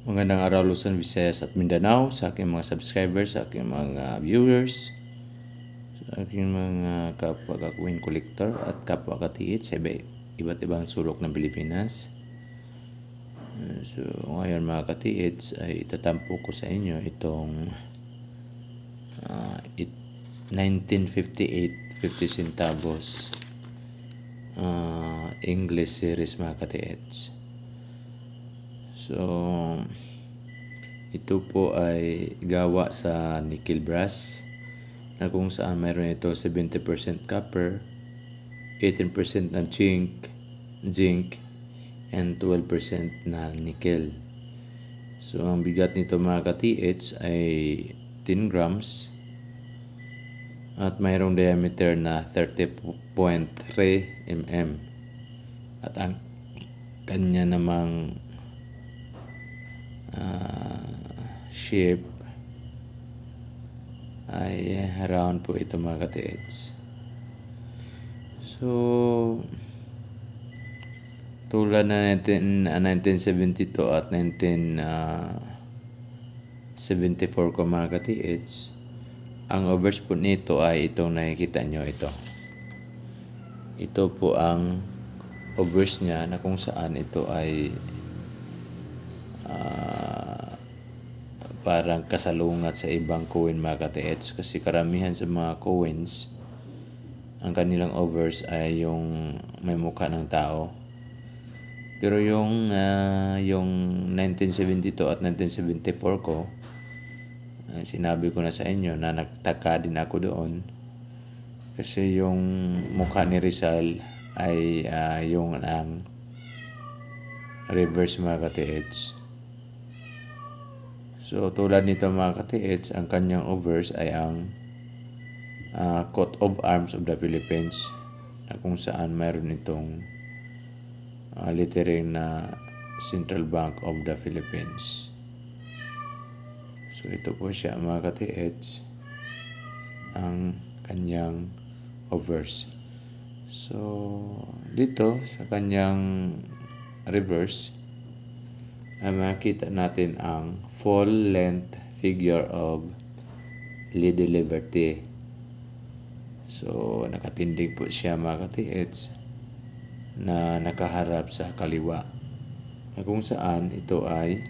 Magandang araw Luzon, Visayas at Mindanao, sa aking mga subscribers, sa aking mga viewers, sa aking mga kapwa ka-coin collector at kapwa ka-tiit sa iba't ibang sulok ng Pilipinas. So ngayon mga ka-tiits ay itatampo ko sa inyo itong 1958 50 centavos English series mga ka-tiits. So, ito po ay gawa sa nickel brass na kung saan mayroon ito 70% copper, 18% na zinc, and 12% na nickel. So, ang bigat nito mga ka-TH ay 10 grams at mayroong diameter na 30.3 mm. At ang kanya namang shape ay round po ito mga ka-TH. So tulad na 1972 at 1974 ko mga ka-TH, ang overs po nito ay itong nakikita nyo ito. Ito po ang overs niya na kung saan ito ay parang kasalungat sa ibang coin mga ka-TH, kasi karamihan sa mga coins ang kanilang overs ay yung may mukha ng tao. Pero yung 1972 at 1974 ko, sinabi ko na sa inyo na nagtaka din ako doon kasi yung mukha ni Rizal ay yung ang reverse mga ka-TH. So, tulad nito mga ka-TH, ang kanyang overs ay ang coat of arms of the Philippines, na kung saan mayroon itong lettering na Central Bank of the Philippines. So, ito po siya mga ka-TH, ang kanyang overs. So, dito sa kanyang reverse, ay makita natin ang full length figure of Lady Liberty. So nakatindig po siya mga ka-TH na nakaharap sa kaliwa, na kung saan ito ay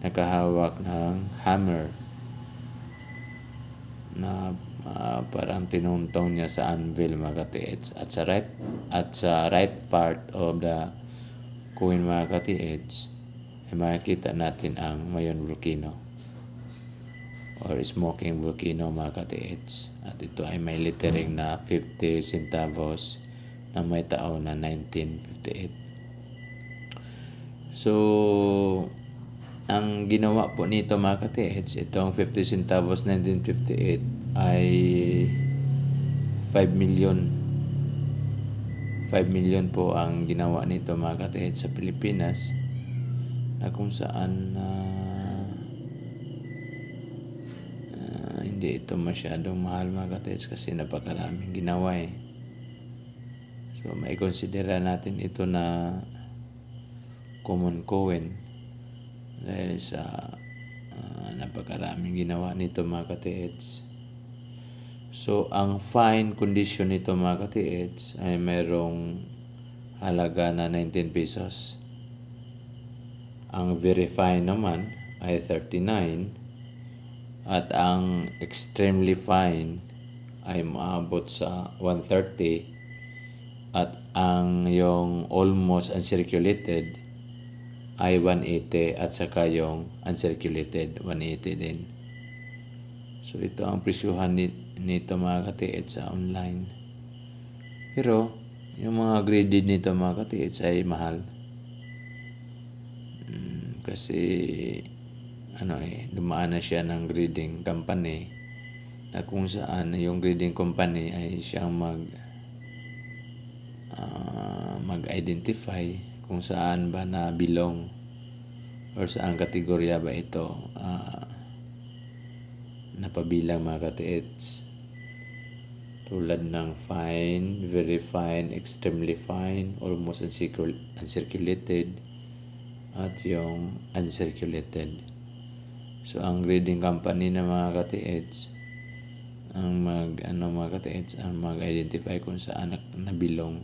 nakahawak ng hammer na parang tinuntong niya sa anvil mga ka-TH. At sa right part of the coin mga ka-TH ay makikita natin ang Mayon Volcano or Smoking Volcano mga ka-TH. At ito ay may lettering na 50 centavos na may taon na 1958. So, ang ginawa po nito mga ka-TH, itong 50 centavos 1958 ay 5 million po ang ginawa nito mga ka-TH sa Pilipinas, na kung saan hindi ito masyadong mahal mga ka-TH kasi napakaraming ginawa eh. So may considera natin ito na common coin dahil sa napakaraming ginawa nito mga ka-TH. So ang fine condition nito mga ka-TH ay mayroong halaga na 19 pesos. Ang very fine naman ay 39 at ang extremely fine ay maabot sa 130 at ang yung almost uncirculated ay 180 at saka yung uncirculated 180 din. So ito ang presyuhan nito mga ka-TH sa online. Pero yung mga graded nito mga ka-TH ay mahal. Kasi dumaan na siya ng grading company na kung saan yung grading company ay siyang mag-identify kung saan ba na belong or saan kategorya ba ito napabilang mga ka-TH. Tulad ng fine, very fine, extremely fine, almost uncirculated, at yung uncirculated. So ang grading company na mga ka-TH ang mag-identify kung saan nabilong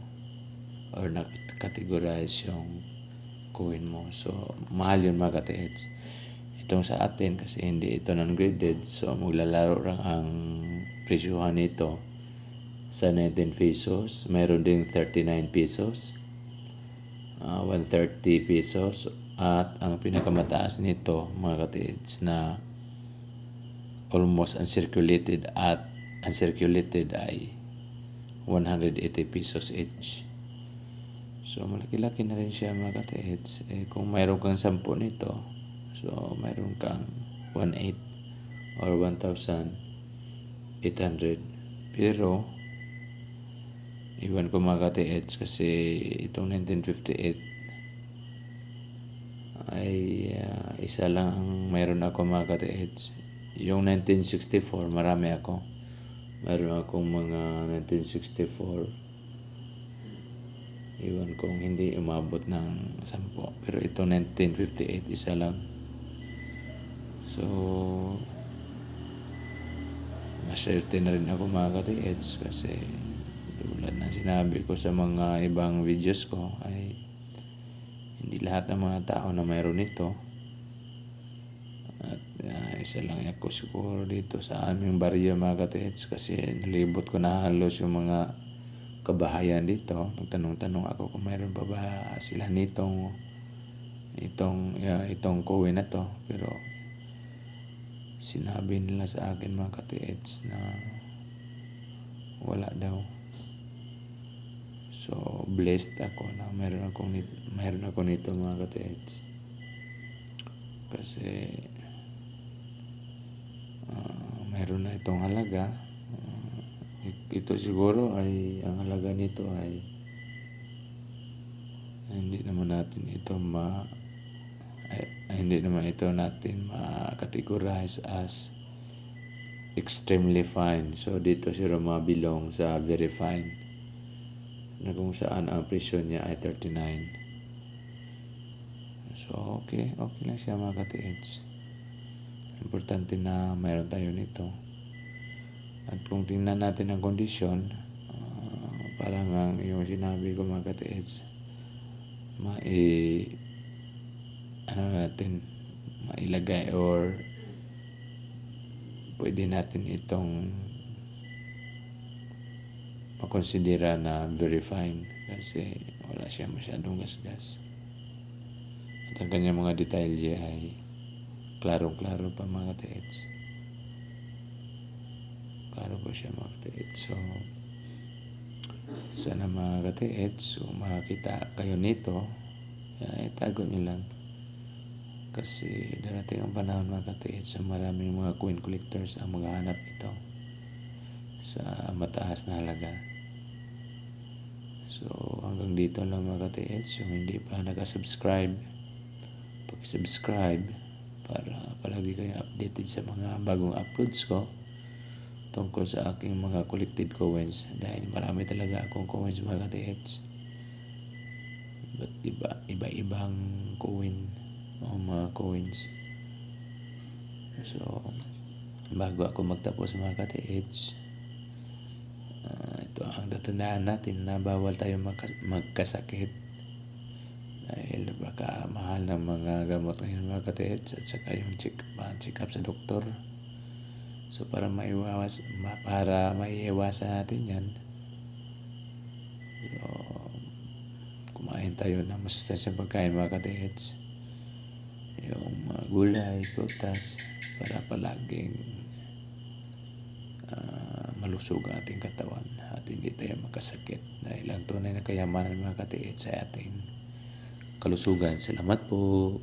or na-categorize yung coin mo. So mahal yun mga ka-TH. Itong sa atin kasi hindi ito non-graded, so maglalaro lang ang presyuhan nito sa 19 pesos. Mayroon ding 39 pesos, 130 pesos, at ang pinakamataas nito mga ka-TH na almost uncirculated ay 180 pesos each. So malaki-laki na rin siya mga ka-TH. Kung mayroon kang 10 nito, so mayroon kang 1.8 or 1,800. Pero iwan ko mga ka-TH kasi itong 1958 ay isa lang ang mayroon ako mga ka-TH. Yung 1964 marami ako. Mayroon akong mga 1964. Iwan kong hindi umabot ng 10. Pero ito 1958 isa lang. So maswerte na rin ako mga ka-TH kasi tulad na sinabi ko sa mga ibang videos ko ay hindi lahat ng mga tao na mayroon ito. At isa lang ako siguro dito sa aming baryo mga ka-TH kasi nalibot ko na halos yung mga kabahayan dito. Nagtanong-tanong ako kung mayroon pa ba sila nitong itong coin na to, pero sinabi nila sa akin mga ka-TH na wala daw. So blessed ako na mayroon ako nito mga ka-TH kasi mayroon na itong halaga. Ito siguro ay ang halaga nito ay hindi naman ito natin ma-categorize as extremely fine. So dito siya mabilong sa very fine na kung saan ang presyo niya ay 39. So okay lang siya mga ka-TH. Importante na mayroon tayo nito. At kung tingnan natin ang kondisyon, parang ang yung sinabi ko mga ka-TH, mailagay or pwede natin itong makonsidera na very fine kasi wala siya masyadong gasgas. At ang kanyang mga detalye ay klarong-klaro pa mga ka-TH. Klaro pa siya mga ka-TH. So sana mga ka-TH, so makakita kayo nito, itago nyo lang. Kasi darating ang panahon mga ka-TH sa maraming mga coin collectors ang maghahanap ito sa mataas na halaga. So hanggang dito lang mga ka-TH. Yung hindi pa naka-subscribe, pag-subscribe para palagi kayo updated sa mga bagong uploads ko tungkol sa aking mga collected coins, dahil marami talaga akong coins mga ka-TH. Iba-ibang coin o mga coins. So bago ako magtapos mga ka-TH, ito ang tatandaan natin na bawal tayo magkasakit dahil baka mahal ng mga gamot ngayon mga ka-TH, at saka yung check up sa doktor. So para maiiwasan natin yan, so, kumain tayo ng masustansyang pagkain mga ka-TH, yung mga gulay, prutas, para palaging malusog ang ating katawan at hindi tayo magkasakit, dahil ang tunay na kayamanan mga ka-TH sa ating kalusugan. Salamat po.